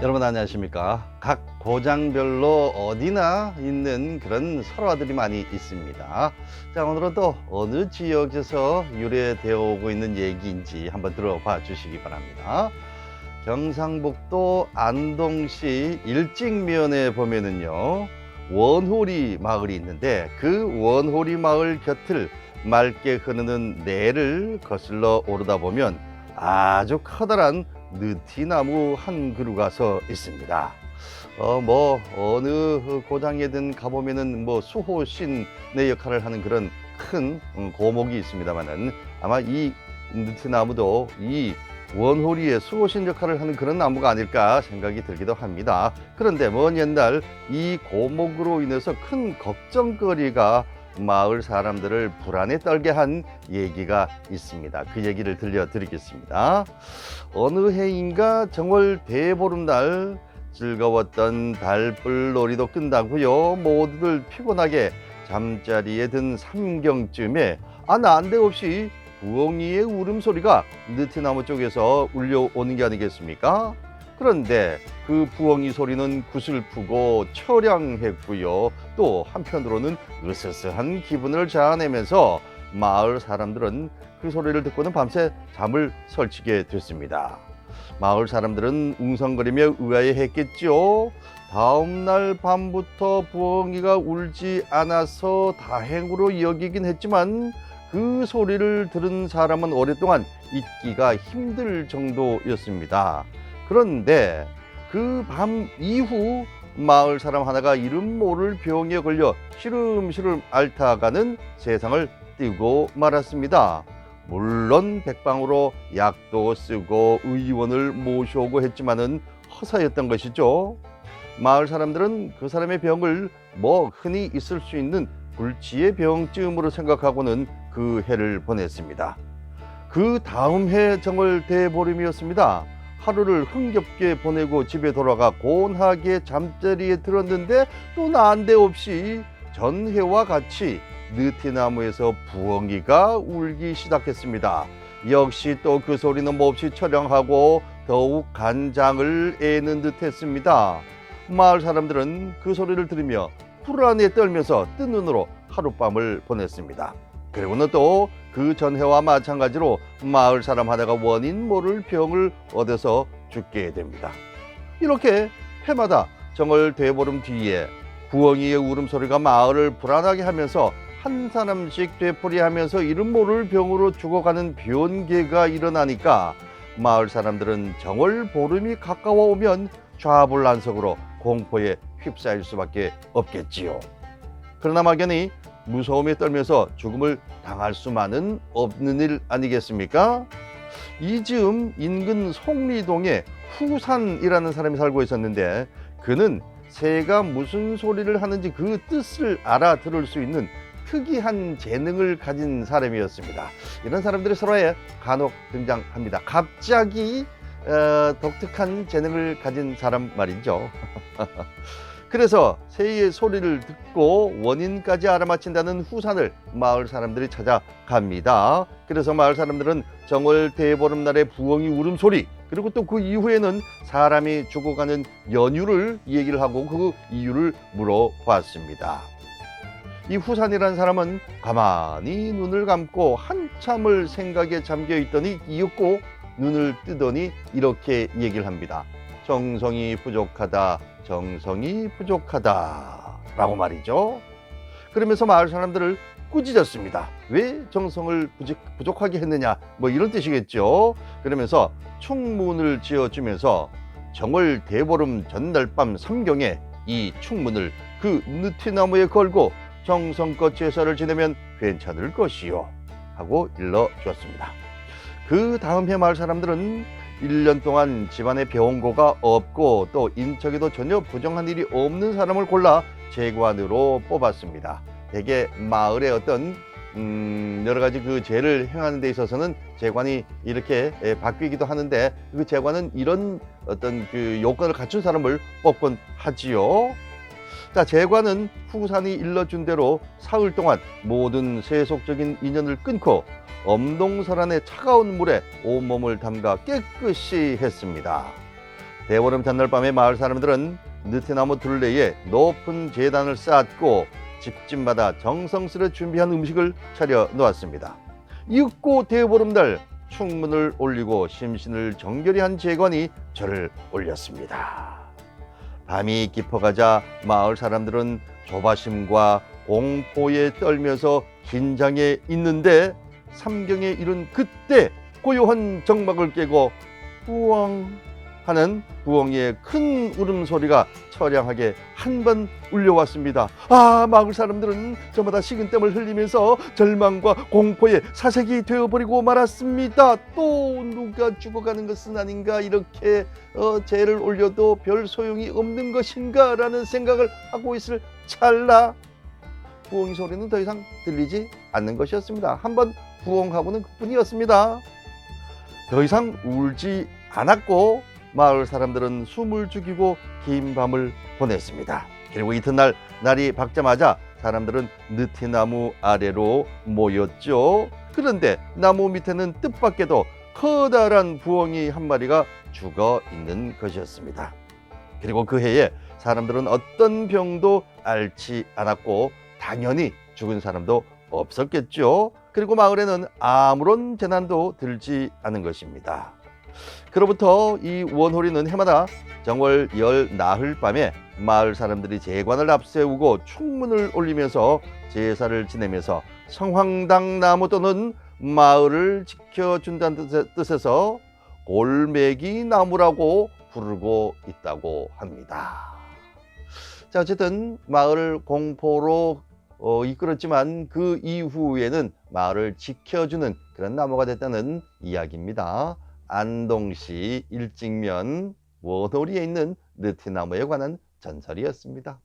여러분 안녕하십니까? 각 고장별로 어디나 있는 그런 설화들이 많이 있습니다. 자, 오늘은 또 어느 지역에서 유래되어 오고 있는 얘기인지 한번 들어봐 주시기 바랍니다. 경상북도 안동시 일직면에 보면은요, 원호리 마을이 있는데, 그 원호리 마을 곁을 맑게 흐르는 내를 거슬러 오르다 보면 아주 커다란 느티나무 한 그루가 서 있습니다. 어느 고장에든 가보면은 수호신의 역할을 하는 그런 큰 고목이 있습니다만은, 아마 이 느티나무도 이 원호리의 수호신 역할을 하는 그런 나무가 아닐까 생각이 들기도 합니다. 그런데 먼 옛날 이 고목으로 인해서 큰 걱정거리가 마을 사람들을 불안에 떨게 한 얘기가 있습니다. 그 얘기를 들려드리겠습니다. 어느 해인가 정월 대보름날 즐거웠던 달불 놀이도 끝나고요, 모두들 피곤하게 잠자리에 든 삼경쯤에 난데없이 부엉이의 울음소리가 느티나무 쪽에서 울려오는 게 아니겠습니까? 그런데 그 부엉이 소리는 구슬프고 처량했고요, 또 한편으로는 으스스한 기분을 자아내면서 마을 사람들은 그 소리를 듣고는 밤새 잠을 설치게 됐습니다. 마을 사람들은 웅성거리며 의아해했겠죠. 다음날 밤부터 부엉이가 울지 않아서 다행으로 여기긴 했지만, 그 소리를 들은 사람은 오랫동안 잊기가 힘들 정도였습니다. 그런데 그 밤 이후 마을 사람 하나가 이름 모를 병에 걸려 시름시름 앓다가는 세상을 띄고 말았습니다. 물론 백방으로 약도 쓰고 의원을 모셔오고 했지만은 허사였던 것이죠. 마을 사람들은 그 사람의 병을 흔히 있을 수 있는 불치의 병쯤으로 생각하고는 그 해를 보냈습니다. 그 다음 해 정월 대보름이었습니다. 하루를 흥겹게 보내고 집에 돌아가 곤하게 잠자리에 들었는데, 또 난데없이 전해와 같이 느티나무에서 부엉이가 울기 시작했습니다. 역시 또 그 소리는 몹시 처량하고 더욱 간장을 애는 듯 했습니다. 마을 사람들은 그 소리를 들으며 불안에 떨면서 뜬 눈으로 하룻밤을 보냈습니다. 그리고는 또 그 전해와 마찬가지로 마을 사람 하나가 원인 모를 병을 얻어서 죽게 됩니다. 이렇게 해마다 정월 대보름 뒤에 부엉이의 울음소리가 마을을 불안하게 하면서 한 사람씩 되풀이하면서 이름 모를 병으로 죽어가는 변개가 일어나니까, 마을 사람들은 정월 보름이 가까워 오면 좌불안석으로 공포에 휩싸일 수밖에 없겠지요. 그러나 막연히 무서움에 떨면서 죽음을 당할 수만은 없는 일 아니겠습니까? 이 즈음 인근 송리동에 후산이라는 사람이 살고 있었는데, 그는 새가 무슨 소리를 하는지 그 뜻을 알아들을 수 있는 특이한 재능을 가진 사람이었습니다. 이런 사람들이 설화에 간혹 등장합니다. 갑자기 독특한 재능을 가진 사람 말이죠. 그래서 새의 소리를 듣고 원인까지 알아맞힌다는 후산을 마을 사람들이 찾아갑니다. 그래서 마을 사람들은 정월 대보름날의 부엉이 울음소리, 그리고 또 그 이후에는 사람이 죽어가는 연유를 얘기를 하고 그 이유를 물어봤습니다. 이 후산이라는 사람은 가만히 눈을 감고 한참을 생각에 잠겨 있더니 이윽고 눈을 뜨더니 이렇게 얘기를 합니다. 정성이 부족하다, 정성이 부족하다 라고 말이죠. 그러면서 마을 사람들을 꾸짖었습니다. 왜 정성을 부족하게 했느냐, 이런 뜻이겠죠. 그러면서 충문을 지어주면서 정월 대보름 전날 밤 삼경에 이 충문을 그 느티나무에 걸고 정성껏 제사를 지내면 괜찮을 것이요 하고 일러주었습니다. 그 다음 해 마을 사람들은 1년 동안 집안에 병고가 없고 또 인척에도 전혀 부정한 일이 없는 사람을 골라 재관으로 뽑았습니다. 대개 마을의 어떤 여러 가지 그 죄를 행하는 데 있어서는 재관이 이렇게 바뀌기도 하는데, 그 재관은 이런 어떤 그 요건을 갖춘 사람을 뽑곤 하지요. 자, 재관은 후산이 일러준 대로 사흘 동안 모든 세속적인 인연을 끊고 엄동설 안의 차가운 물에 온몸을 담가 깨끗이 했습니다. 대보름 전날 밤에 마을 사람들은 느티나무 둘레에 높은 제단을 쌓았고 집집마다 정성스레 준비한 음식을 차려 놓았습니다. 이윽고 대보름날 충문을 올리고 심신을 정결히 한 제관이 절을 올렸습니다. 밤이 깊어가자 마을 사람들은 조바심과 공포에 떨면서 긴장해 있는데 삼경에 이른 그때 고요한 정막을 깨고 부엉 하는 부엉이의 큰 울음소리가 처량하게 한 번 울려왔습니다. 마을 사람들은 저마다 식은땀을 흘리면서 절망과 공포에 사색이 되어버리고 말았습니다. 또 누가 죽어가는 것은 아닌가, 이렇게 죄를 올려도 별 소용이 없는 것인가 라는 생각을 하고 있을 찰나 부엉이 소리는 더 이상 들리지 않는 것이었습니다. 한번 부엉하고는 그뿐이었습니다. 더 이상 울지 않았고 마을 사람들은 숨을 죽이고 긴 밤을 보냈습니다. 그리고 이튿날 날이 밝자마자 사람들은 느티나무 아래로 모였죠. 그런데 나무 밑에는 뜻밖에도 커다란 부엉이 한 마리가 죽어 있는 것이었습니다. 그리고 그 해에 사람들은 어떤 병도 앓지 않았고 당연히 죽은 사람도 없었겠죠. 그리고 마을에는 아무런 재난도 들지 않은 것입니다. 그로부터 이 원호리는 해마다 정월 열 나흘 밤에 마을 사람들이 제관을 앞세우고 충문을 올리면서 제사를 지내면서 성황당 나무 또는 마을을 지켜준다는 뜻에서 골매기 나무라고 부르고 있다고 합니다. 자, 어쨌든 마을을 공포로 이끌었지만 그 이후에는 마을을 지켜주는 그런 나무가 됐다는 이야기입니다. 안동시 일직면 원호리에 있는 느티나무에 관한 전설이었습니다.